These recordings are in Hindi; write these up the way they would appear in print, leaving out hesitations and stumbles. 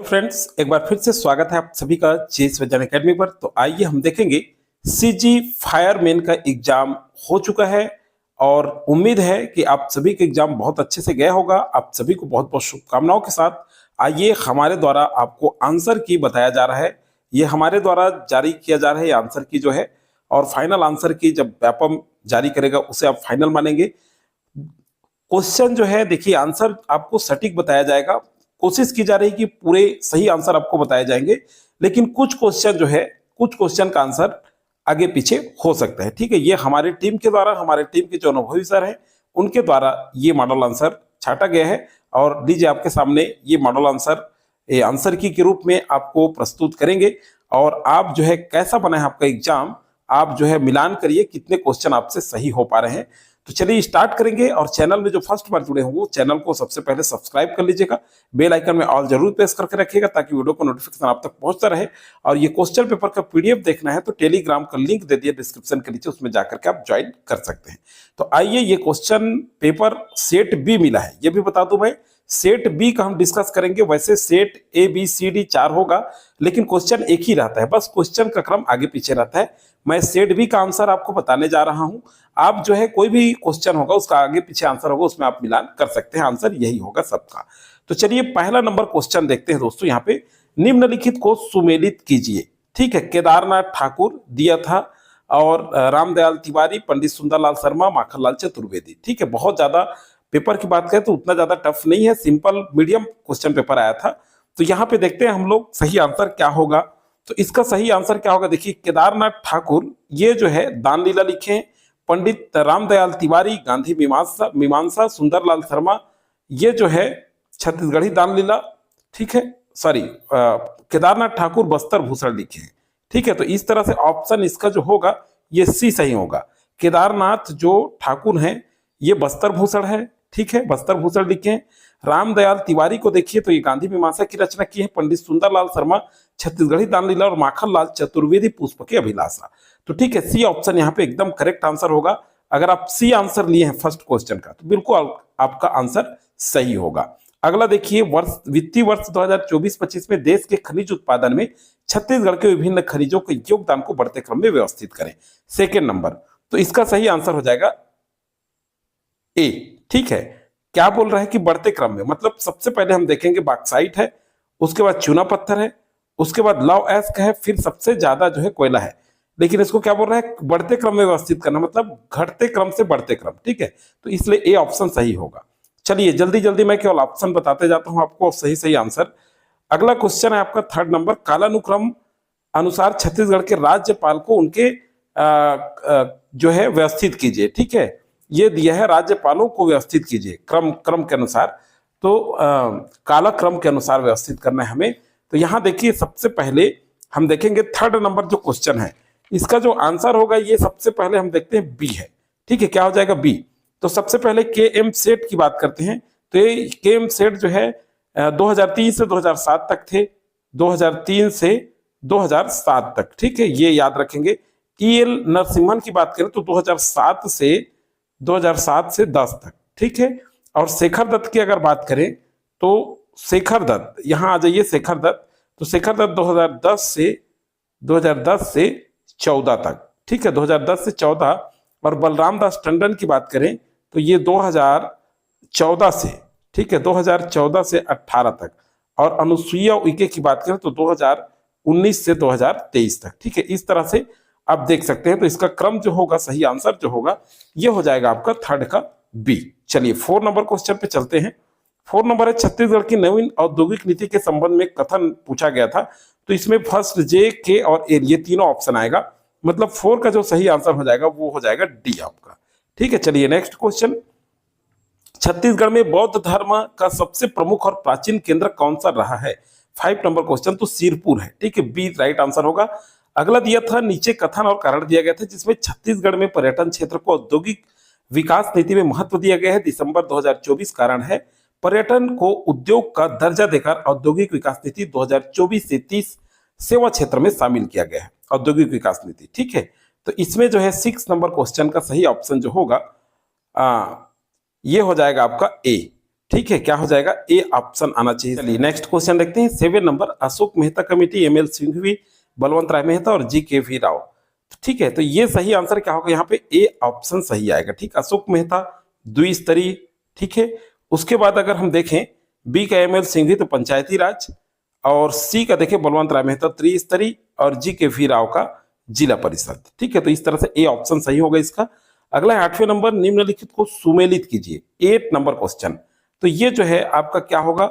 फ्रेंड्स, एक बार फिर से स्वागत है आप सभी का जेएस विज्ञान एकेडमी पर। तो आइए हम देखेंगे सीजी फायरमैन का एग्जाम हो चुका है और उम्मीद है कि आप सभी का एग्जाम बहुत अच्छे से गया होगा। आप सभी को बहुत बहुत शुभकामनाओं के साथ आइए हमारे द्वारा आपको आंसर की बताया जा रहा है। ये हमारे द्वारा जारी किया जा रहा है आंसर की जो है, और फाइनल आंसर की जब व्यापम जारी करेगा उसे आप फाइनल मानेंगे। क्वेश्चन जो है देखिए, आंसर आपको सटीक बताया जाएगा। कोशिश की जा रही है कि पूरे सही आंसर आपको बताए जाएंगे, लेकिन कुछ क्वेश्चन जो है, कुछ क्वेश्चन का आंसर आगे पीछे हो सकता है। ठीक है, ये हमारे टीम के द्वारा, हमारे टीम के जो अनुभवी सर हैं उनके द्वारा ये मॉडल आंसर छाटा गया है। और लीजिए आपके सामने ये मॉडल आंसर आंसर की के रूप में आपको प्रस्तुत करेंगे। और आप जो है कैसा बना है आपका एग्जाम, आप जो है मिलान करिए कितने क्वेश्चन आपसे सही हो पा रहे हैं। तो चलिए स्टार्ट करेंगे। और चैनल में जो फर्स्ट बार जुड़े होंगे चैनल को सबसे पहले सब्सक्राइब कर लीजिएगा, बेल आइकन में ऑल जरूर प्रेस करके रखिएगा ताकि वीडियो को नोटिफिकेशन आप तक पहुंचता रहे। और ये क्वेश्चन पेपर का पीडीएफ देखना है तो टेलीग्राम का लिंक दे दिया डिस्क्रिप्शन के नीचे, उसमें जाकर के आप ज्वाइन कर सकते हैं। तो आइए, ये क्वेश्चन पेपर सेट बी मिला है, ये भी बता दूं मैं। सेट बी का हम डिस्कस करेंगे। वैसे set A B C D 4 होगा, लेकिन क्वेश्चन एक ही रहता है, बस क्वेश्चन का क्रम आगे पीछे रहता है। मैं सेट बी का आंसर आपको बताने जा रहा हूं। आप जो है कोई भी क्वेश्चन होगा उसका आगे पीछे आंसर होगा, उसमें आप मिलान कर सकते हैं, आंसर यही होगा सबका। तो चलिए पहला नंबर क्वेश्चन देखते हैं दोस्तों। यहाँ पे निम्नलिखित को सुमेलित कीजिए। ठीक है, केदारनाथ ठाकुर दिया था, और रामदयाल तिवारी, पंडित सुंदरलाल शर्मा, माखनलाल चतुर्वेदी। ठीक है, बहुत ज्यादा पेपर की बात करें तो उतना ज्यादा टफ नहीं है, सिंपल मीडियम क्वेश्चन पेपर आया था। तो यहाँ पे देखते हैं हम लोग सही आंसर क्या होगा। तो इसका सही आंसर क्या होगा, देखिए केदारनाथ ठाकुर ये जो है दान लीला लिखे हैं, पंडित रामदयाल तिवारी गांधी मीमांसा मीमांसा, सुंदरलाल शर्मा ये जो है छत्तीसगढ़ी दान लीला। ठीक है, सॉरी, केदारनाथ ठाकुर बस्तर भूषण लिखे हैं। ठीक है, तो इस तरह से ऑप्शन इसका जो होगा ये सी सही होगा। केदारनाथ जो ठाकुर हैं ये बस्तर भूषण है। ठीक है, बस्तर भूषण लिखे हैं। रामदयाल तिवारी को देखिए तो ये गांधी मीमांसा की रचना की है। पंडित सुंदरलाल शर्मा छत्तीसगढ़ी दान लीला, और माखनलाल चतुर्वेदी पुष्प की अभिलाषा। तो ठीक है, सी ऑप्शन यहाँ पे एकदम करेक्ट आंसर होगा। अगर आप सी आंसर लिए हैं फर्स्ट क्वेश्चन का तो बिल्कुल आपका आंसर सही होगा। अगला देखिए, वर्ष वित्तीय वर्ष 2024-25 में देश के खनिज उत्पादन में छत्तीसगढ़ के विभिन्न खनिजों के योगदान को बढ़ते क्रम में व्यवस्थित करें। सेकेंड नंबर, तो इसका सही आंसर हो जाएगा ए। ठीक है, क्या बोल रहा है कि बढ़ते क्रम में, मतलब सबसे पहले हम देखेंगे बॉक्साइट है, उसके बाद चूना पत्थर है, उसके बाद लौह अयस्क है, फिर सबसे ज्यादा जो है कोयला है। लेकिन इसको क्या बोल रहा है, बढ़ते क्रम में व्यवस्थित करना, मतलब घटते क्रम से बढ़ते क्रम। ठीक है, तो इसलिए ए ऑप्शन सही होगा। चलिए जल्दी जल्दी मैं केवल ऑप्शन बताते जाता हूं आपको, सही सही आंसर। अगला क्वेश्चन है आपका थर्ड नंबर, कालानुक्रम अनुसार छत्तीसगढ़ के राज्यपाल को उनके जो है व्यवस्थित कीजिए। ठीक है, ये दिया है राज्यपालों को व्यवस्थित कीजिए क्रम के अनुसार। तो काला क्रम के अनुसार व्यवस्थित करना है हमें। तो यहां देखिए सबसे पहले हम देखेंगे थर्ड नंबर जो क्वेश्चन है, इसका जो आंसर होगा ये सबसे पहले हम देखते हैं बी है। ठीक है, क्या हो जाएगा बी। तो सबसे पहले के एम सेट की बात करते हैं। तो ये के एम सेट जो है 2003 से 2007 तक थे, 2003 से 2007 तक। ठीक है, ये याद रखेंगे। ई एल नरसिम्हन की बात करें तो 2007 से 10 तक। ठीक है, और शेखर दत्त की अगर बात करें तो शेखर दत्त, यहां आ जाइए शेखर दत्त। तो शेखर दत्त 2010 से 14 तक। ठीक है, 2010 से 14। और बलराम दास टंडन की बात करें तो ये 2014 से, ठीक है, 2014 से 18 तक। और अनुसुईया उइके की बात करें तो 2019 से 2023 तक। ठीक है, इस तरह से आप देख सकते हैं। तो इसका क्रम जो होगा, सही आंसर जो होगा ये हो जाएगा आपका थर्ड का बी। चलिए 4 नंबर क्वेश्चन पे चलते हैं। 4 नंबर है, छत्तीसगढ़ की नवीन औद्योगिक नीति के संबंध में कथन पूछा गया था। तो इसमें फर्स्ट, जे, के और एल ये तीनों ऑप्शन आएगा, मतलब 4 का जो सही आंसर हो जाएगा वो हो जाएगा डी आपका। ठीक है, चलिए नेक्स्ट क्वेश्चन। छत्तीसगढ़ में बौद्ध धर्म का सबसे प्रमुख और प्राचीन केंद्र कौन सा रहा है? 5 नंबर क्वेश्चन, तो सिरपुर है। ठीक है, बी राइट आंसर होगा। अगला दिया था, नीचे कथन और कारण दिया गया था जिसमें छत्तीसगढ़ में पर्यटन क्षेत्र को औद्योगिक विकास नीति में महत्व दिया गया है। दिसंबर 2024 कारण है, पर्यटन को उद्योग का दर्जा देकर औद्योगिक विकास नीति 2024 से 30 सेवा क्षेत्र में शामिल किया गया है, औद्योगिक विकास नीति। ठीक है, तो इसमें जो है 6 नंबर क्वेश्चन का सही ऑप्शन जो होगा ये हो जाएगा आपका ए। ठीक है, क्या हो जाएगा, ए ऑप्शन आना चाहिए। चलिए नेक्स्ट क्वेश्चन देखते हैं 7 नंबर, Ashok Mehta committee, M L Singhvi, Balwant Rai Mehta और जी के वी राव। ठीक है, तो ये सही आंसर क्या होगा, यहाँ पे ए ऑप्शन सही आएगा। ठीक, अशोक मेहता द्विस्तरीय। ठीक है, उसके बाद अगर हम देखें बी का एम एल सिंघवी तो पंचायती राज, और सी का देखें बलवंत राय मेहता त्रिस्तरीय, और जी के वी राव का जिला परिषद। ठीक है, तो इस तरह से ए ऑप्शन सही होगा इसका। अगला है 8वें नंबर, निम्नलिखित को सुमेलित कीजिए। 8 नंबर क्वेश्चन, तो ये जो है आपका क्या होगा,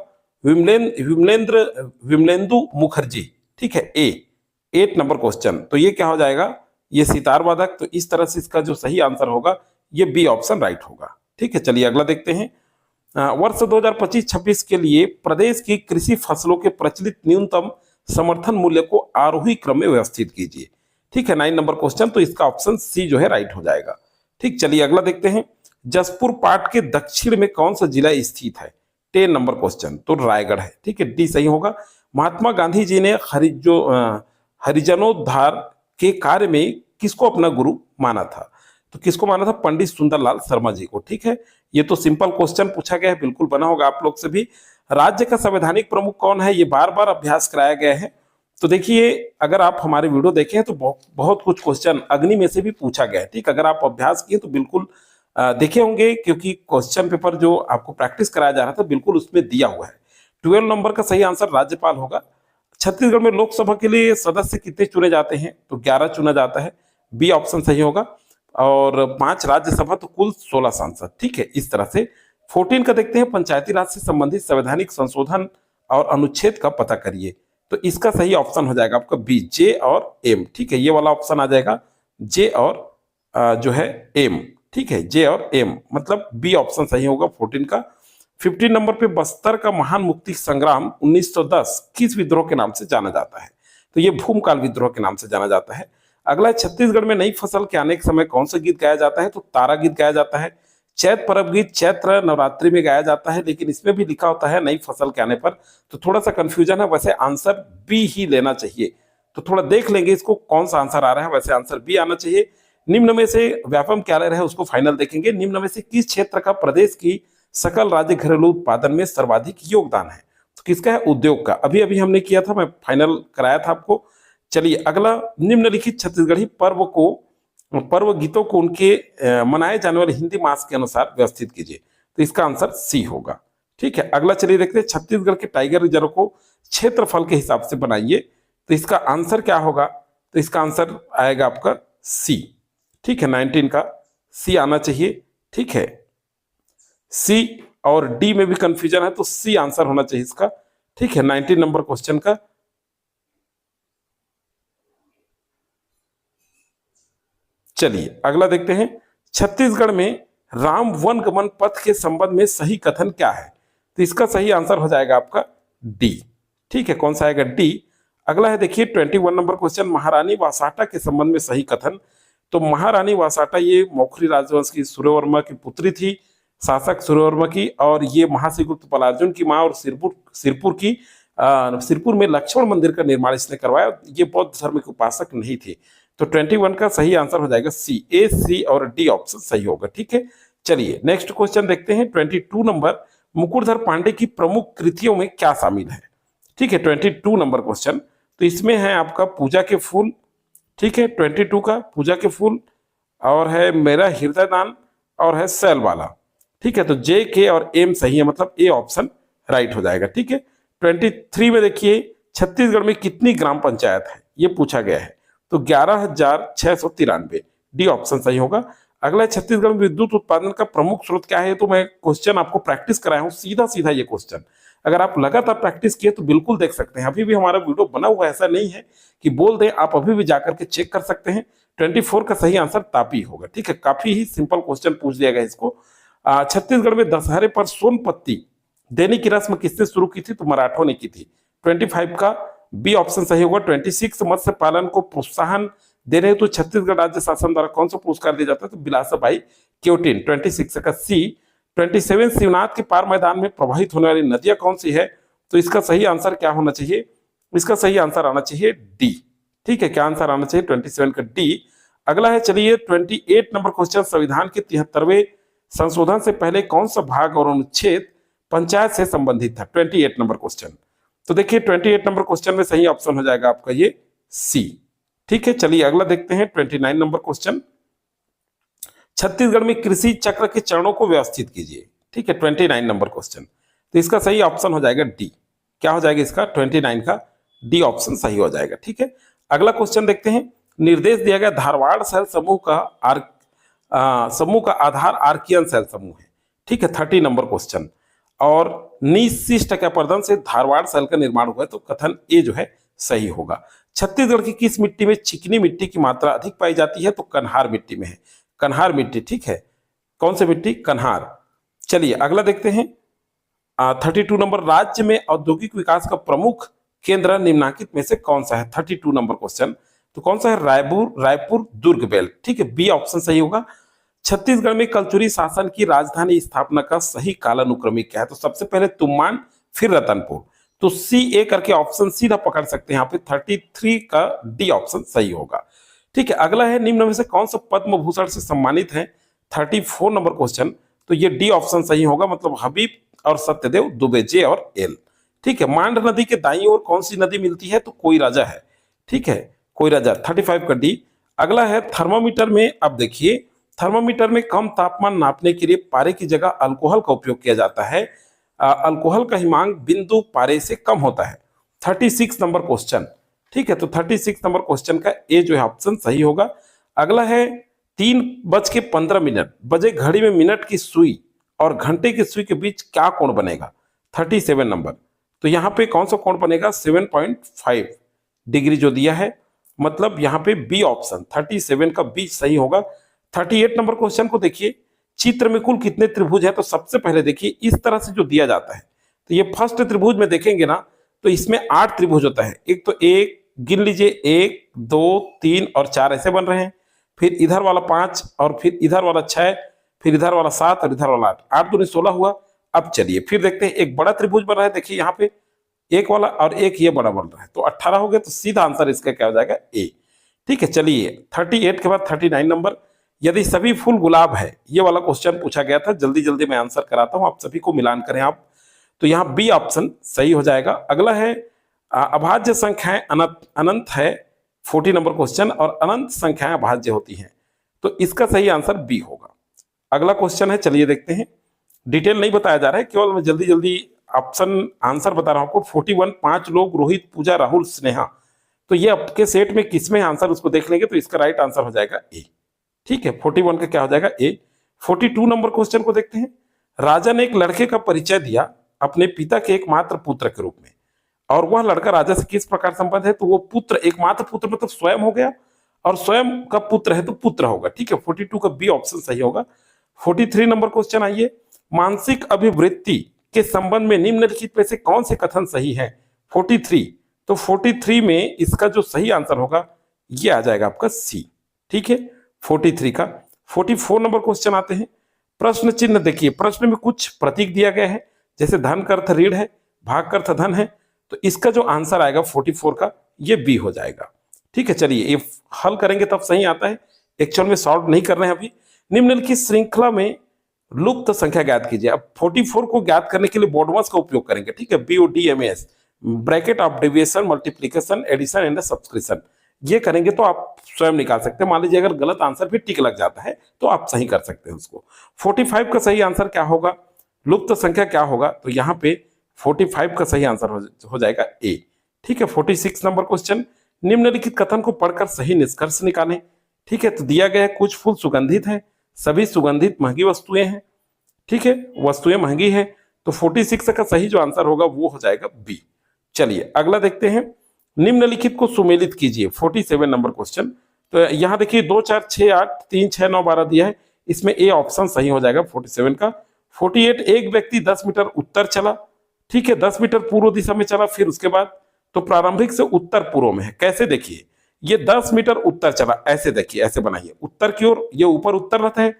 विमलेंदु मुखर्जी। ठीक है, ए 8 नंबर क्वेश्चन, तो ये क्या हो जाएगा, ये सितार वादक। तो इस तरह से इसका जो सही आंसर होगा ये बी ऑप्शन राइट होगा। ठीक है, चलिए अगला देखते हैं। वर्ष 2025-26 के लिए प्रदेश की कृषि फसलों के प्रचलित न्यूनतम समर्थन मूल्य को आरोही क्रम में व्यवस्थित कीजिए। ठीक है, 9 नंबर क्वेश्चन, तो इसका ऑप्शन सी जो है राइट हो जाएगा। ठीक, चलिए अगला देखते हैं। जसपुर पाट के दक्षिण में कौन सा जिला स्थित है? 10 नंबर क्वेश्चन, तो रायगढ़ है। ठीक है, डी सही होगा। महात्मा गांधी जी ने हरिजनोद्धार के कार्य में किसको अपना गुरु माना था? तो किसको माना था? पंडित सुंदरलाल शर्मा जी को। ठीक है, ये तो सिंपल क्वेश्चन पूछा गया है, बिल्कुल बना होगा आप लोग से भी। राज्य का संवैधानिक प्रमुख कौन है? ये बार बार अभ्यास कराया गया है। तो देखिए, अगर आप हमारे वीडियो देखें तो बहुत कुछ क्वेश्चन अग्नि में से भी पूछा गया है। ठीक, अगर आप अभ्यास किए तो बिल्कुल देखे होंगे, क्योंकि क्वेश्चन पेपर जो आपको प्रैक्टिस कराया जा रहा था बिल्कुल उसमें दिया हुआ है। 12 नंबर का सही आंसर राज्यपाल होगा। छत्तीसगढ़ में लोकसभा के लिए सदस्य कितने चुने जाते हैं? तो 11 चुना जाता है, बी ऑप्शन सही होगा। और 5 राज्यसभा, तो कुल 16 सांसद। ठीक है, इस तरह से 14 का देखते हैं, पंचायती राज से संबंधित संवैधानिक संशोधन और अनुच्छेद का पता करिए। तो इसका सही ऑप्शन हो जाएगा आपका बी, जे और एम। ठीक है, ये वाला ऑप्शन आ जाएगा, जे और जो है एम। ठीक है, जे और एम, मतलब बी ऑप्शन सही होगा 14 का। 15 नंबर पे बस्तर का महान मुक्ति संग्राम 1910 किस विद्रोह के नाम से जाना जाता है? तो ये भूमकाल विद्रोह के नाम से जाना जाता है। अगला है, छत्तीसगढ़ में नई फसल के आने के समय कौन सा गीत गाया जाता है? तो तारा गीत गाया जाता है। चैत पर्व गीत चैत्र नवरात्रि में गाया जाता है, लेकिन इसमें भी लिखा होता है नई फसल के आने पर, तो थोड़ा सा कंफ्यूजन है। वैसे आंसर बी ही लेना चाहिए, तो थोड़ा देख लेंगे इसको कौन सा आंसर आ रहा है। वैसे आंसर बी आना चाहिए। निम्न में से व्यापम क्या रहे उसको फाइनल देखेंगे। निम्न में से किस क्षेत्र का प्रदेश की सकल राज्य घरेलू उत्पादन में सर्वाधिक योगदान है? तो किसका है? उद्योग का। अभी अभी हमने किया था, मैं फाइनल कराया था आपको। चलिए अगला, निम्नलिखित छत्तीसगढ़ी पर्व गीतों को उनके मनाए जाने वाले हिंदी मास के अनुसार व्यवस्थित कीजिए। तो इसका आंसर सी होगा। ठीक है, अगला चलिए देखते हैं, छत्तीसगढ़ के टाइगर रिजर्व को क्षेत्रफल के हिसाब से बनाइए। तो इसका आंसर क्या होगा? तो इसका आंसर आएगा आपका सी। ठीक है, 19 का सी आना चाहिए। ठीक है, सी और डी में भी कंफ्यूजन है, तो सी आंसर होना चाहिए इसका। ठीक है, 19 नंबर क्वेश्चन का। चलिए अगला देखते हैं, छत्तीसगढ़ में राम वन गमन पथ के संबंध में सही कथन क्या है? तो इसका सही आंसर हो जाएगा आपका डी। ठीक है, कौन सा आएगा? डी। अगला है देखिए 21 नंबर क्वेश्चन, महारानी वासाटा के संबंध में सही कथन। तो महारानी वासाटा ये मौखरी राजवंश की सूर्यवर्मा की पुत्री थी, शासक सूर्यवर्मा की, और ये महाश्रीगुप्त पलार्जुन की माँ, और सिरपुर में लक्ष्मण मंदिर का निर्माण इसने करवाया। ये बौद्ध धर्म के उपासक नहीं थे। तो 21 का सही आंसर हो जाएगा सी। ए, सी और डी ऑप्शन सही होगा। ठीक है, चलिए नेक्स्ट क्वेश्चन देखते हैं 22 नंबर, मुकुटधर पांडे की प्रमुख कृतियों में क्या शामिल है? ठीक है, 22 नंबर क्वेश्चन, तो इसमें है आपका पूजा के फूल। ठीक है, 22 का पूजा के फूल, और है मेरा हृदय दान, और है सैल वाला। ठीक है, तो जे, के और एम सही है, मतलब ए ऑप्शन राइट हो जाएगा। ठीक है, 23 में देखिए, छत्तीसगढ़ में कितनी ग्राम पंचायत है ये पूछा गया है। तो 11,693, डी ऑप्शन सही होगा। अगला, छत्तीसगढ़ में विद्युत उत्पादन का प्रमुख स्रोत क्या है? तो मैं क्वेश्चन आपको प्रैक्टिस कराया हूं, सीधा सीधा ये क्वेश्चन अगर आप लगातार प्रैक्टिस किए तो बिल्कुल देख सकते हैं। अभी भी हमारा वीडियो बना हुआ, ऐसा नहीं है कि बोल दें, आप अभी भी जाकर के चेक कर सकते हैं। 24 का सही आंसर तापी होगा। ठीक है, काफी ही सिंपल क्वेश्चन पूछ दिया गया इसको। छत्तीसगढ़ में दशहरे पर सोनपत्ती देने की रस्म किसने शुरू की थी? तो मराठों ने की थी। 25 का बी ऑप्शन सही होगा। 26 मत्स्य पालन को प्रोत्साहन दे रहे तो छत्तीसगढ़ राज्य शासन द्वारा कौन सा पुरस्कार दिया जाता है? तो बिलासाबाई क्योटिन। 26 का सी। 27 शिवनाथ के पार मैदान में प्रवाहित होने वाली नदियां कौन सी है? तो इसका सही आंसर क्या होना चाहिए? इसका सही आंसर आना चाहिए डी। ठीक है, क्या आंसर आना चाहिए? 27 का डी। अगला है चलिए 28 नंबर क्वेश्चन, संविधान के 73वें संशोधन से पहले कौन सा भाग और अनुच्छेद पंचायत से संबंधित था। 28 नंबर क्वेश्चन। तो देखिए 28 नंबर क्वेश्चन में सही ऑप्शन हो जाएगा आपका ये सी। ठीक है, चलिए अगला देखते हैं 29 नंबर क्वेश्चन। छत्तीसगढ़ में कृषि चक्र के चरणों को व्यवस्थित कीजिए। ठीक है, 29 नंबर क्वेश्चन। तो इसका सही ऑप्शन हो जाएगा डी। क्या हो जाएगा इसका? 29 का डी ऑप्शन सही हो जाएगा। ठीक है, अगला क्वेश्चन देखते हैं। निर्देश दिया गया धारवाड़ सेल समूह का आधार आर्कियन सेल समूह है। ठीक है, 30 नंबर क्वेश्चन। और निशिष्ट अपर्दन से धारवाड़ सेल का निर्माण हुआ है, तो कथन ए जो है सही होगा। छत्तीसगढ़ की किस मिट्टी में चिकनी मिट्टी की मात्रा अधिक पाई जाती है? तो कन्हार मिट्टी में है। कन्हार मिट्टी। ठीक है, कौन सी मिट्टी? कन्हार। चलिए अगला देखते हैं 32 नंबर। राज्य में औद्योगिक विकास का प्रमुख केंद्र निम्नलिखित में से कौन सा है? 32 नंबर क्वेश्चन। तो कौन सा है? रायपुर दुर्ग बेल्ट। ठीक है, बी ऑप्शन सही होगा। छत्तीसगढ़ में कलचुरी शासन की राजधानी स्थापना का सही कालानुक्रमिक क्या है? तो सबसे पहले तुम्बान, फिर रतनपुर। तो सी ए करके ऑप्शन सीधा पकड़ सकते हैं यहाँ पे। 33 का डी ऑप्शन सही होगा। ठीक है, अगला है निम्न में से कौन सा पद्म भूषण से सम्मानित है? 34 नंबर क्वेश्चन। तो ये डी ऑप्शन सही होगा, मतलब हबीब और सत्यदेव दुबे, जे और एल। ठीक है, मांड नदी के दाईं ओर कौन सी नदी मिलती है? तो कोई राजा है। ठीक है, कोई राजा, 35 का डी। अगला है थर्मामीटर में। अब देखिए थर्मामीटर में कम तापमान नापने के लिए पारे की जगह अल्कोहल का उपयोग किया जाता है। अल्कोहल का हिमांक बिंदु पारे से कम होता है। 36 नंबर क्वेश्चन। ठीक है, तो 36 नंबर क्वेश्चन का ए जो है ऑप्शन सही होगा। अगला है 3:15 बजे घड़ी में मिनट की सुई और घंटे की सुई के बीच क्या कोण बनेगा? 37 नंबर। तो यहाँ पे कौन सा कोण बनेगा? 7.5 डिग्री जो दिया है, मतलब यहाँ पे बी ऑप्शन 37 का बी सही होगा। 38 नंबर क्वेश्चन को देखिए। चित्र में कुल कितने त्रिभुज है? तो सबसे पहले देखिए इस तरह से जो दिया जाता है, तो ये फर्स्ट त्रिभुज में देखेंगे ना, तो इसमें 8 त्रिभुज होता है। एक तो एक गिन लीजिए, 1 2 3 और 4 ऐसे बन रहे हैं। फिर इधर वाला 5 और फिर इधर वाला 6, फिर इधर वाला 7 और इधर वाला 8, 8 दूनी 16 हुआ। अब चलिए फिर देखते हैं, एक बड़ा त्रिभुज बन रहा है। देखिए यहाँ पे एक वाला और एक ये बड़ा बन रहा है, तो 18 हो गया। तो सीधा आंसर इसका क्या हो जाएगा? ए। ठीक है, चलिए 38 के बाद 39 नंबर। यदि सभी फूल गुलाब है, ये वाला क्वेश्चन पूछा गया था। जल्दी जल्दी मैं आंसर कराता हूं, आप सभी को मिलान करें आप। तो यहाँ बी ऑप्शन सही हो जाएगा। अगला है अभाज्य संख्याएं अनंत है। 40 नंबर क्वेश्चन। और अनंत संख्याएं अभाज्य होती हैं, तो इसका सही आंसर बी होगा। अगला क्वेश्चन है, चलिए देखते हैं। डिटेल नहीं बताया जा रहा है, केवल मैं जल्दी जल्दी ऑप्शन आंसर बता रहा हूं आपको। 41 5 लोग, रोहित, पूजा, राहुल, स्नेहा। तो ये आपके सेट में किसमें आंसर उसको देख लेंगे, तो इसका राइट आंसर हो जाएगा ए। ठीक है, 41 का क्या हो जाएगा? ए। 42 नंबर क्वेश्चन को देखते हैं। राजा ने एक लड़के का परिचय दिया अपने पिता के एकमात्र पुत्र के रूप में, और वह लड़का राजा से किस प्रकार संबंध है? तो वो पुत्र, एकमात्र पुत्र मतलब स्वयं हो गया, और स्वयं का पुत्र है तो पुत्र होगा। ठीक है, 42 का बी ऑप्शन सही होगा। 43 नंबर क्वेश्चन आइए। मानसिक अभिवृत्ति के संबंध में निम्नलिखित में से कौन से कथन सही है? 43। तो 43 में इसका जो सही आंसर होगा ये आ जाएगा आपका सी। ठीक है, 43 का। 44 नंबर क्वेश्चन आते हैं। प्रश्न चिन्ह देखिए, प्रश्न में कुछ प्रतीक दिया गया है, जैसे धन का अर्थ ऋण है, भाग का अर्थ धन है। तो इसका जो आंसर आएगा 44 का, ये बी हो जाएगा। ठीक है, चलिए ये हल करेंगे तब सही आता है, एक्चुअल में सॉल्व नहीं कर रहे हैं अभी। निम्नलिखित श्रृंखला में लुप्त संख्या ज्ञात कीजिए। अब 44 को ज्ञात करने के लिए बोडमस का उपयोग करेंगे। ठीक है, BODMAS, bracket of deviation, multiplication, addition and subscription. ये करेंगे तो आप स्वयं निकाल सकते हैं। मान लीजिए अगर गलत आंसर भी टिक लग जाता है तो आप सही कर सकते हैं उसको। 45 का सही आंसर क्या होगा? लुप्त संख्या क्या होगा? तो यहाँ पे 45 का सही आंसर हो जाएगा ए। ठीक है, 46 नंबर क्वेश्चन। निम्नलिखित कथन को पढ़कर सही निष्कर्ष निकालें। ठीक है, तो दिया गया है कुछ फूल सुगंधित हैं, सभी सुगंधित महंगी वस्तुएं हैं। ठीक है, वस्तुएं महंगी है, तो 46 का सही जो आंसर होगा वो हो जाएगा बी। चलिए अगला देखते हैं। निम्नलिखित को सुमेलित कीजिए। 47 नंबर क्वेश्चन। तो यहाँ देखिए 2 4 6 8 3 6 9 12 दिया है, इसमें ए ऑप्शन सही हो जाएगा 47 का। 48 एक व्यक्ति 10 मीटर उत्तर चला। ठीक है, 10 मीटर पूर्व दिशा में चला, फिर उसके बाद तो प्रारंभिक से उत्तर पूर्व में है। कैसे? देखिए ये 10 मीटर उत्तर चला, ऐसे देखिए, ऐसे बनाइए उत्तर की ओर, ये ऊपर उत्तर रथ है,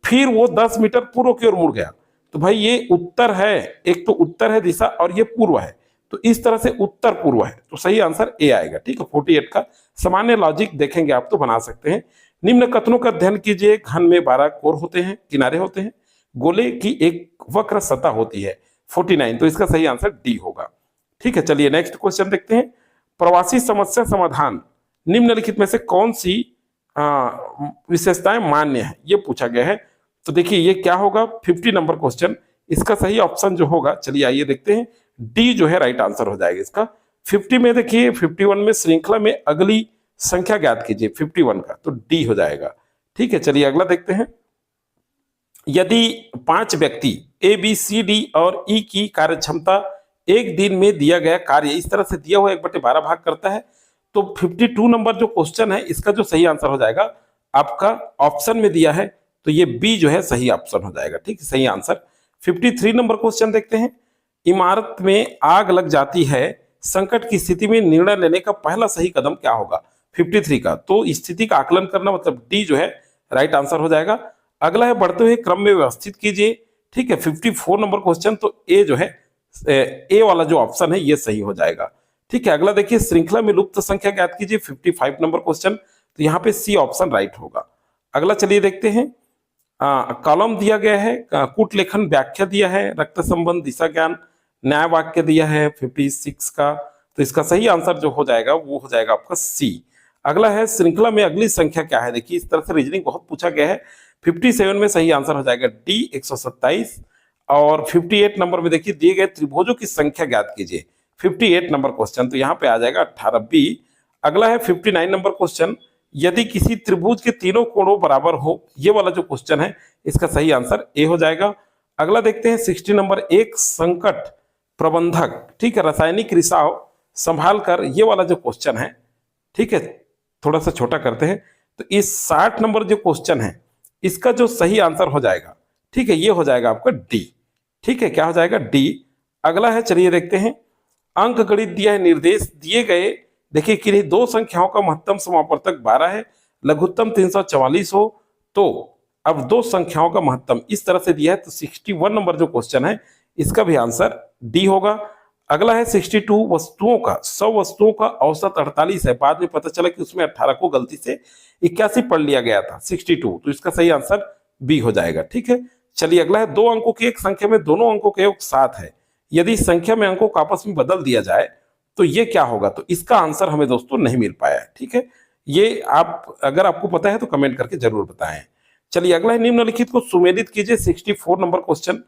फिर वो 10 मीटर पूर्व की ओर मुड़ गया। तो भाई ये उत्तर है, एक तो उत्तर है दिशा और ये पूर्व है, तो इस तरह से उत्तर पूर्व है, तो सही आंसर ए आएगा। ठीक है, 48 का। सामान्य लॉजिक देखेंगे आप तो बना सकते हैं। निम्न कथनों का अध्ययन कीजिए। घन में 12 कोर होते हैं, किनारे होते हैं। गोले की एक वक्र सतह होती है। 49, तो इसका सही आंसर डी होगा। ठीक है, चलिए नेक्स्ट क्वेश्चन देखते हैं। प्रवासी समस्या समाधान निम्नलिखित में से कौन सी विशेषताएं मान्य है, ये पूछा गया है। तो देखिए ये क्या होगा, 50 नंबर क्वेश्चन। इसका सही ऑप्शन जो होगा, चलिए आइए देखते हैं, डी जो है राइट आंसर हो जाएगा इसका। 50 में देखिए 51 में श्रृंखला में अगली संख्या ज्ञात कीजिए 51 का, तो डी हो जाएगा। ठीक है, चलिए अगला देखते हैं। यदि 5 व्यक्ति ए बी सी डी और ई की कार्यक्षमता एक दिन में दिया गया कार्य इस तरह से दिया हुआ 1/12 भाग करता है, तो 52 नंबर जो क्वेश्चन है इसका जो सही आंसर हो जाएगा आपका ऑप्शन में दिया है, तो ये बी जो है सही ऑप्शन हो जाएगा। ठीक है, सही आंसर। 53 नंबर क्वेश्चन देखते हैं। इमारत में आग लग जाती है, संकट की स्थिति में निर्णय लेने का पहला सही कदम क्या होगा? 53 का, तो स्थिति का आकलन करना, मतलब डी जो है राइट आंसर हो जाएगा। अगला है बढ़ते हुए क्रम में व्यवस्थित कीजिए। ठीक है, 54 नंबर क्वेश्चन, तो ए जो है ए वाला जो ऑप्शन है ये सही हो जाएगा। ठीक है, अगला देखिए श्रृंखला में लुप्त संख्या ज्ञात कीजिए, 55 नंबर क्वेश्चन, तो यहाँ पे सी ऑप्शन राइट होगा। अगला चलिए देखते हैं, कॉलम दिया गया है, कूट लेखन व्याख्या दिया है, रक्त संबंध दिशा ज्ञान न्याय वाक्य दिया है 56 का, तो इसका सही आंसर जो हो जाएगा वो हो जाएगा आपका सी। अगला है श्रृंखला में अगली संख्या क्या है, देखिए इस तरह से रीजनिंग बहुत पूछा गया है। 57 में सही आंसर हो जाएगा डी 127, और 58 नंबर में देखिए दिए गए त्रिभुजों की संख्या ज्ञात कीजिए, 58 नंबर क्वेश्चन, तो यहाँ पे आ जाएगा 18 बी। अगला है 59 नंबर क्वेश्चन, यदि किसी त्रिभुज के तीनों कोणों बराबर हो, ये वाला जो क्वेश्चन है इसका सही आंसर ए हो जाएगा। अगला देखते हैं 60 नंबर, एक संकट प्रबंधक, ठीक है, रासायनिक रिसाव संभाल कर, ये वाला जो क्वेश्चन है, ठीक है, थोड़ा सा छोटा करते हैं, तो इस 60 नंबर जो क्वेश्चन है इसका जो सही आंसर हो जाएगा, ठीक है, ये हो जाएगा आपका डी। ठीक है, क्या हो जाएगा? डी। अगला है, चलिए देखते हैं, अंक गणित दिया है, निर्देश दिए गए, देखिए कि दो संख्याओं का महत्तम समापवर्तक 12 है, लघुत्तम 344 हो, तो अब दो संख्याओं का महत्तम इस तरह से दिया है, तो 61 नंबर जो क्वेश्चन है इसका भी आंसर डी होगा। अगला है 62 वस्तुओं का, 100 वस्तुओं का औसत 48 है, बाद में पता चला कि उसमें 18 को गलती से 81 पढ़ लिया गया था, 62, तो इसका सही आंसर बी हो जाएगा। ठीक है, चलिए अगला है, दो अंकों की एक संख्या में दोनों अंकों का योग 7 है, यदि संख्या में अंकों को आपस में बदल दिया जाए तो ये क्या होगा? तो इसका आंसर हमें दोस्तों नहीं मिल पाया है। ठीक है, ये आप अगर आपको पता है तो कमेंट करके जरूर बताएं। चलिए अगला है, निम्नलिखित को सुमेलित कीजिए, 64 नंबर क्वेश्चन,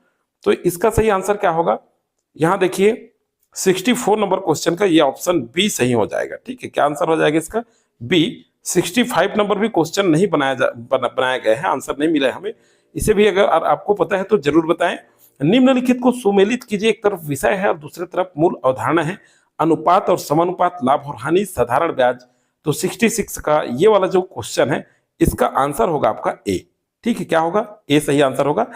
तो इसका सही आंसर क्या होगा? यहां देखिए 64 नंबर क्वेश्चन का ये ऑप्शन बी सही हो जाएगा। ठीक है, क्या आंसर हो जाएगा इसका? बी। 65 नंबर भी क्वेश्चन नहीं बनाया गया है, आंसर नहीं मिला है हमें, इसे भी अगर आपको पता है तो जरूर बताएं। निम्नलिखित को सुमेलित कीजिए, एक तरफ विषय है और दूसरी तरफ मूल अवधारणा है, अनुपात और समानुपात, लाभ और हानि, साधारण ब्याज, तो 66 का ये वाला जो क्वेश्चन है इसका आंसर होगा आपका ए। ठीक है, क्या होगा? ए सही आंसर होगा।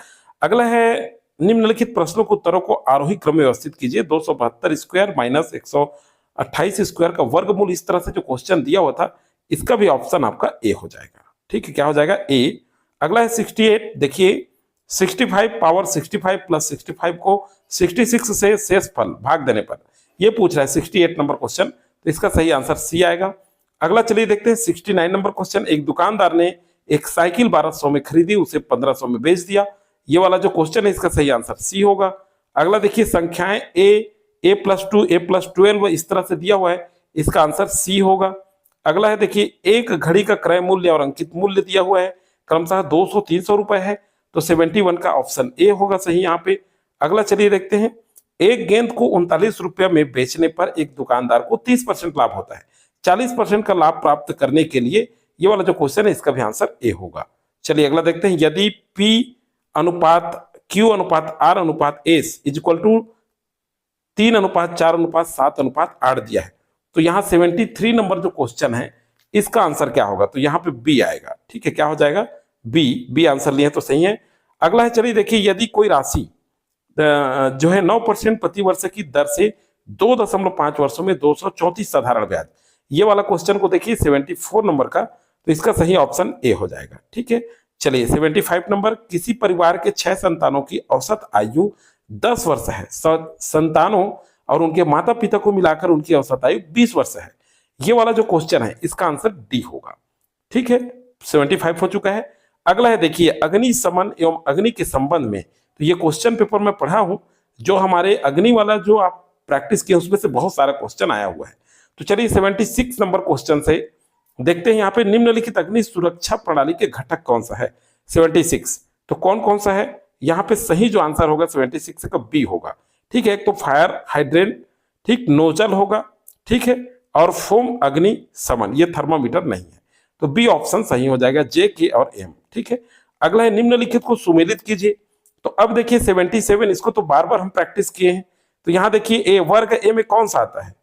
अगला है, निम्नलिखित प्रश्नों को उत्तरों को आरोही क्रम में व्यवस्थित कीजिए, 272 स्क्वायर माइनस 128 स्क्वायर का वर्गमूल, इस तरह से जो क्वेश्चन दिया हुआ था इसका भी ऑप्शन आपका ए हो जाएगा। ठीक है, क्या हो जाएगा? ए। अगला है 68, देखिए 65 पावर 65 प्लस 65 को 66 से शेषफल भाग देने पर, ये पूछ रहा है 68 नंबर क्वेश्चन, तो इसका सही आंसर सी आएगा। अगला चलिए देखते हैं 69 नंबर क्वेश्चन, एक दुकानदार ने एक साइकिल 1200 में खरीदी, उसे 1500 में बेच दिया, ये वाला जो क्वेश्चन है इसका सही आंसर सी होगा। अगला देखिए संख्याएं ए प्लस 2 ए प्लस 12 इस तरह से दिया हुआ है, इसका आंसर सी होगा। अगला है देखिए, एक घड़ी का क्रय मूल्य और अंकित मूल्य दिया हुआ है, क्रमशः 200-300 रुपए है, तो 71 का ऑप्शन ए होगा सही यहाँ पे। अगला चलिए देखते हैं, एक गेंद को 39 रुपया में बेचने पर एक दुकानदार को 30% लाभ होता है, 40% का लाभ प्राप्त करने के लिए, ये वाला जो क्वेश्चन है इसका भी आंसर ए होगा। चलिए अगला देखते हैं, यदि P अनुपात Q अनुपात R अनुपात S इक्वल टू 3:4:7:8 दिया है, तो यहाँ 73 नंबर जो क्वेश्चन है इसका आंसर क्या होगा? तो यहाँ पे बी आएगा। ठीक है, क्या हो जाएगा? बी आंसर लिए तो सही है। अगला है, चलिए देखिए, यदि कोई राशि जो है 9% प्रति वर्ष की दर से 2.5 वर्षों में 234 साधारण ब्याज, ये वाला क्वेश्चन को देखिए 74 नंबर का, तो इसका सही ऑप्शन ए हो जाएगा। ठीक है, चलिए 75 नंबर, किसी परिवार के 6 संतानों की औसत आयु 10 वर्ष है, संतानों और उनके माता पिता को मिलाकर उनकी औसत आयु 20 वर्ष है, ये वाला जो क्वेश्चन है इसका आंसर डी होगा। ठीक है, 75 हो चुका है। अगला है देखिए, अग्नि शमन एवं अग्नि के संबंध में, तो ये क्वेश्चन पेपर में पढ़ा हूं, जो हमारे अग्नि वाला जो आप प्रैक्टिस किए उसमें से बहुत सारा क्वेश्चन आया हुआ है। तो चलिए 76 नंबर क्वेश्चन से देखते हैं यहाँ पे निम्नलिखित अग्नि सुरक्षा प्रणाली के घटक कौन सा है। 76 तो कौन कौन सा है यहाँ पे? सही जो आंसर होगा 76 का बी होगा। ठीक है, एक तो फायर हाइड्रेंट, ठीक, नोजल होगा, ठीक है, और फोम अग्नि समन, ये थर्मामीटर नहीं है, तो बी ऑप्शन सही हो जाएगा, जे, के और एम। ठीक है, अगला है निम्नलिखित को सुमेलित कीजिए। तो अब देखिए 77, इसको तो बार बार हम प्रैक्टिस किए हैं। तो यहाँ देखिए ए वर्ग ए में कौन सा आता है?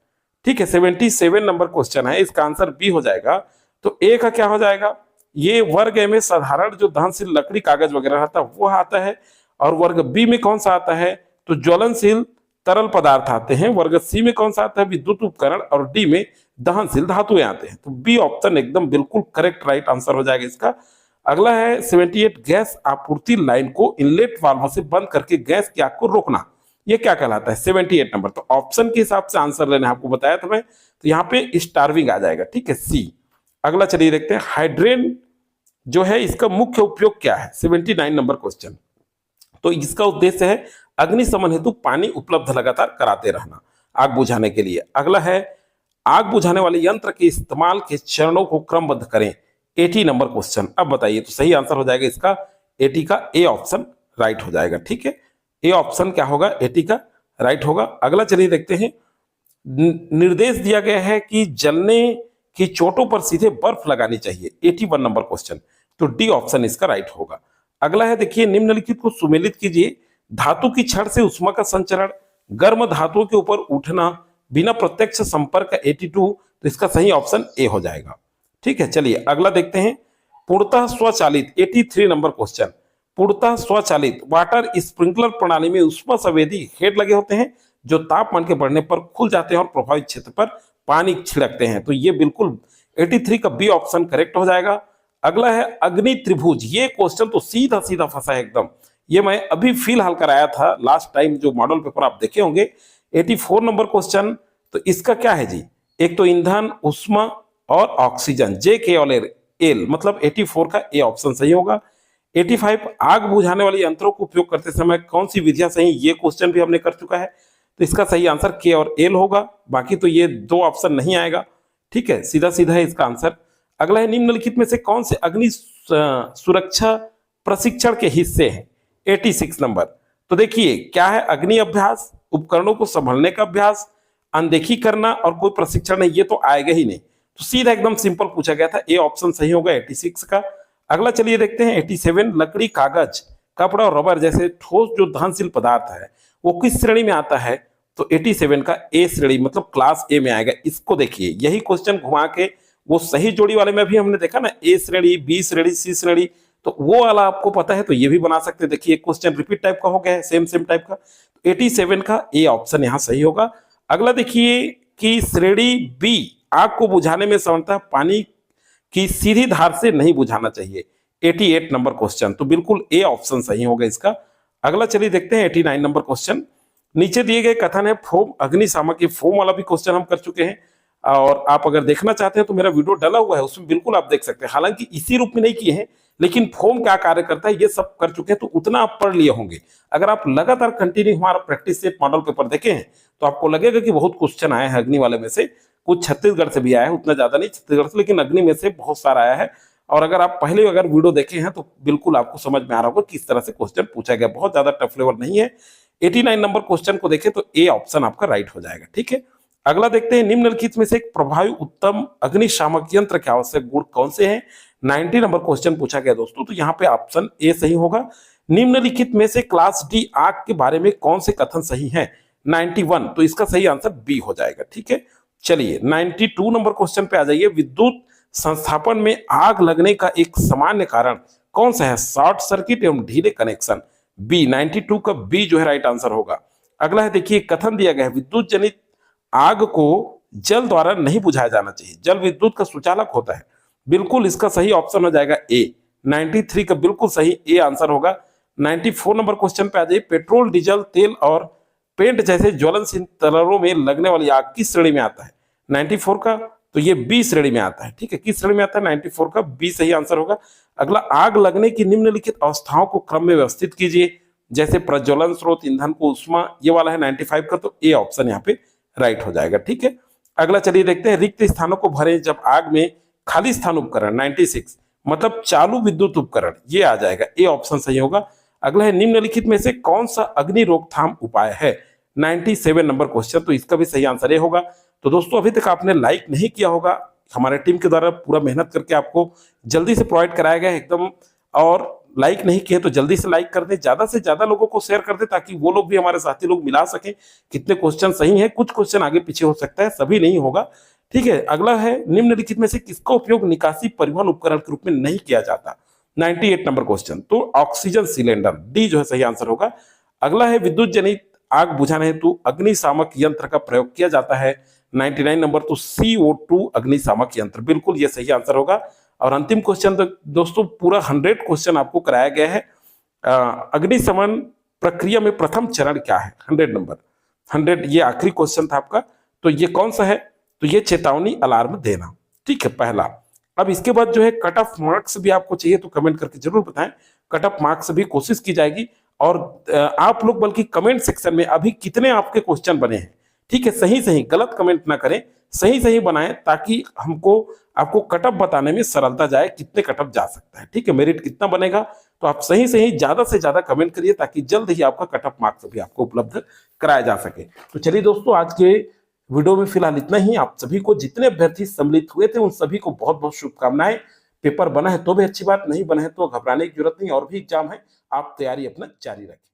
ठीक है, 77 नंबर क्वेश्चन है, इसका आंसर बी हो जाएगा। तो ए का क्या हो जाएगा? ये वर्ग ए में साधारण जो दहनशील लकड़ी कागज वगैरह रहता है वो आता है, और वर्ग बी में कौन सा आता है? तो ज्वलनशील तरल पदार्थ आते हैं। वर्ग सी में कौन सा आता है? विद्युत उपकरण, और डी में दहनशील धातुएं आते हैं। तो बी ऑप्शन एकदम बिल्कुल करेक्ट राइट आंसर हो जाएगा इसका। अगला है 78 गैस आपूर्ति लाइन को इनलेट वाल्व से बंद करके गैस की आग को रोकना, ये क्या कहलाता है? 78 नंबर। तो ऑप्शन के हिसाब से आंसर लेना आपको बताया था मैं, तो यहाँ पे स्टार्विंग आ जाएगा। ठीक है, सी। अगला चलिए देखते हैं हाइड्रेन जो है इसका मुख्य उपयोग क्या है? 79 नंबर क्वेश्चन। तो इसका उद्देश्य है अग्निशमन हेतु पानी उपलब्ध लगातार कराते रहना आग बुझाने के लिए। अगला है आग बुझाने वाले यंत्र के इस्तेमाल के चरणों को क्रमबद्ध करें। 80 नंबर क्वेश्चन। अब बताइए, तो सही आंसर हो जाएगा इसका 80 का ए ऑप्शन राइट हो जाएगा। ठीक है, ए ऑप्शन क्या होगा? 80 का राइट होगा। अगला चलिए देखते हैं, निर्देश दिया गया है कि जलने की चोटों पर सीधे बर्फ लगानी चाहिए। 81 नंबर क्वेश्चन। तो डी ऑप्शन इसका राइट होगा। अगला है देखिए, निम्नलिखित को सुमेलित कीजिए। धातु की छड़ से उष्मा का संचरण, गर्म धातुओं के ऊपर उठना बिना प्रत्यक्ष संपर्क, 82। तो इसका सही ऑप्शन ए हो जाएगा। ठीक है, चलिए अगला देखते हैं, पूर्णतः स्वचालित 83 नंबर क्वेश्चन। पूर्णतः स्वचालित वाटर स्प्रिंकलर प्रणाली में उष्मा संवेदी हेड लगे होते हैं जो तापमान के बढ़ने पर खुल जाते हैं और प्रभावित क्षेत्र पर पानी छिड़कते हैं। तो ये बिल्कुल 83 का बी ऑप्शन करेक्ट हो जाएगा। अगला है अग्नि त्रिभुज। ये क्वेश्चन तो सीधा सीधा फंसा है एकदम, ये मैं अभी फिलहाल कराया था लास्ट टाइम, जो मॉडल पेपर आप देखे होंगे। 84 नंबर क्वेश्चन। तो इसका क्या है जी? एक तो ईंधन, उष्मा और ऑक्सीजन, जे, के और एल, मतलब 84 का ए ऑप्शन सही होगा। 85 आग बुझाने वाले यंत्रों को उपयोग करते समय कौन सी विधियां सही? ये क्वेश्चन भी हमने कर चुका है, तो इसका सही आंसर के और एल होगा। बाकी तो ये दो ऑप्शन नहीं आएगा। ठीक है, सीधा सीधा है इसका आंसर। अगला है निम्नलिखित में से कौन से अग्नि सुरक्षा प्रशिक्षण के हिस्से हैं? 86 नंबर। तो देखिए क्या है, अग्नि अभ्यास, उपकरणों को संभालने का अभ्यास, अनदेखी करना और कोई प्रशिक्षण नहीं, ये तो आएगा ही नहीं। तो सीधा एकदम सिंपल पूछा गया था, ए ऑप्शन सही होगा 86 का। अगला चलिए देखते हैं 87 लकड़ी, कागज, कपड़ा और रबर जैसे ठोस जो दहनशील पदार्थ है वो किस श्रेणी में आता है? तो 87 का ए श्रेणी, मतलब क्लास ए में आएगा। इसको देखिए, यही क्वेश्चन घुमा के वो सही जोड़ी वाले में भी हमने देखा ना, ए श्रेणी, बी श्रेणी, सी श्रेणी, तो वो वाला आपको पता है तो ये भी बना सकते हैं। देखिए क्वेश्चन रिपीट टाइप का हो गया है, सेम सेम टाइप का। 87 का ए ऑप्शन यहाँ सही होगा। अगला देखिए कि श्रेणी बी आग को बुझाने में समर्थता पानी की सीधी धार से नहीं बुझाना चाहिए। 88 नंबर क्वेश्चन। तो बिल्कुल ए ऑप्शन सही होगा इसका। अगला चलिए देखते हैं 89 नंबर क्वेश्चन। नीचे दिए गए कथन है फोम अग्नि सामग्री, फोम वाला भी क्वेश्चन हम कर चुके हैं, और आप अगर देखना चाहते हैं तो मेरा वीडियो डला हुआ है, उसमें बिल्कुल आप देख सकते हैं। हालांकि इसी रूप में नहीं किए हैं, लेकिन फोम क्या कार्य करता है ये सब कर चुके हैं, तो उतना आप पढ़ लिए होंगे। अगर आप लगातार कंटिन्यू हमारा प्रैक्टिस सेट मॉडल पेपर देखे हैं तो आपको लगेगा कि बहुत क्वेश्चन आए हैं अग्नि वाले में से। कुछ छत्तीसगढ़ से भी आया है, उतना ज्यादा नहीं छत्तीसगढ़ से, लेकिन अग्नि में से बहुत सारा आया है। और अगर आप पहले अगर वीडियो देखे हैं तो बिल्कुल आपको समझ में आ रहा होगा किस तरह से क्वेश्चन पूछा गया, बहुत ज्यादा टफ लेवल नहीं है। 89 नंबर क्वेश्चन को देखें तो ए ऑप्शन आपका राइट हो जाएगा। ठीक है, अगला देखते हैं निम्नलिखित में से एक प्रभावी उत्तम अग्निशामक यंत्र के आवश्यक गुण कौन से हैं? 90 नंबर क्वेश्चन पूछा गया दोस्तों, तो यहाँ पे ऑप्शन ए सही होगा। निम्नलिखित में से क्लास डी आग के बारे में कौन से कथन सही है? 91। तो इसका सही आंसर बी हो जाएगा। ठीक है, चलिए 92 नंबर क्वेश्चन पे आ जाइए। विद्युत संस्थापन में आग लगने का एक सामान्य कारण कौन सा है? शॉर्ट सर्किट एवं ढीले कनेक्शन। बी, 92 का बी जो है राइट आंसर होगा। अगला है देखिए, कथन दिया गया है विद्युत जनित आग को जल द्वारा नहीं बुझाया जाना चाहिए, जल विद्युत का सुचालक होता है। बिल्कुल इसका सही ऑप्शन हो जाएगा ए। 93 का बिल्कुल सही ए आंसर होगा। 94 नंबर क्वेश्चन पे आ जाइए। पेट्रोल, डीजल, तेल और पेंट जैसे ज्वलनशील तरलों में लगने वाली आग किस श्रेणी में आता है? 94 का, तो ये बी श्रेणी में आता है। ठीक है, किस श्रेणी में आता है? 94 का बी सही आंसर होगा। अगला, आग लगने की निम्नलिखित अवस्थाओं को क्रम में व्यवस्थित कीजिए। जैसे प्रज्वलन स्रोत, ईंधन को ऊष्मा, ये वाला है 95 का, तो ए ऑप्शन यहाँ पे राइट हो जाएगा। ठीक है, अगला चलिए देखते हैं, रिक्त स्थानों को भरे जब आग में खाली स्थान उपकरण 96, मतलब चालू विद्युत उपकरण, ये आ जाएगा, ए ऑप्शन सही होगा। अगला है, निम्नलिखित में से कौन सा अग्नि रोकथाम उपाय है, 97 नंबर क्वेश्चन, तो इसका भी सही आंसर ए होगा। तो दोस्तों अभी तक आपने लाइक नहीं किया होगा, हमारे टीम के द्वारा पूरा मेहनत करके आपको जल्दी से प्रोवाइड कराया गया है एकदम, और लाइक नहीं किए तो जल्दी से लाइक कर दें, ज्यादा से ज्यादा लोगों को शेयर कर दें, ताकि वो लोग भी, हमारे साथी लोग मिला सकें कितने क्वेश्चन सही हैं। कुछ क्वेश्चन आगे पीछे हो सकता है, सभी नहीं होगा। ठीक है, अगला है, निम्नलिखित में से किसका उपयोग निकासी परिवहन उपकरण के रूप में नहीं किया जाता, 98 नंबर क्वेश्चन, तो ऑक्सीजन सिलेंडर, डी जो है सही आंसर होगा। अगला है, विद्युत जनित आग बुझाने हेतु अग्निशामक यंत्र का प्रयोग किया जाता है, 99 नंबर, तो CO2 अग्निशामक यंत्र, बिल्कुल ये सही आंसर होगा। और अंतिम क्वेश्चन, तो दोस्तों पूरा 100 क्वेश्चन आपको कराया गया है। अग्निशमन प्रक्रिया में प्रथम चरण क्या है, 100 नंबर, 100 ये आखिरी क्वेश्चन था आपका, तो ये कौन सा है, तो ये चेतावनी अलार्म देना। ठीक है, पहला। अब इसके बाद जो है कट ऑफ मार्क्स भी आपको चाहिए तो कमेंट करके जरूर बताएं, कट ऑफ मार्क्स भी कोशिश की जाएगी। और आप लोग बल्कि कमेंट सेक्शन में अभी कितने आपके क्वेश्चन बने हैं, ठीक है, सही सही, गलत कमेंट ना करें, सही सही बनाएं, ताकि हमको आपको कट ऑफ बताने में सरलता जाए, कितने कट ऑफ जा सकता है। ठीक है, मेरिट कितना बनेगा, तो आप सही सही ज्यादा से ज्यादा कमेंट करिए, ताकि जल्द ही आपका कट ऑफ मार्क्स भी आपको उपलब्ध कराया जा सके। तो चलिए दोस्तों, आज के वीडियो में फिलहाल इतना ही। आप सभी को, जितने अभ्यर्थी सम्मिलित हुए थे, उन सभी को बहुत बहुत शुभकामनाएं। पेपर बना है तो भी अच्छी बात, नहीं बना है तो घबराने की जरूरत नहीं, और भी एग्जाम है, आप तैयारी अपना जारी रखें।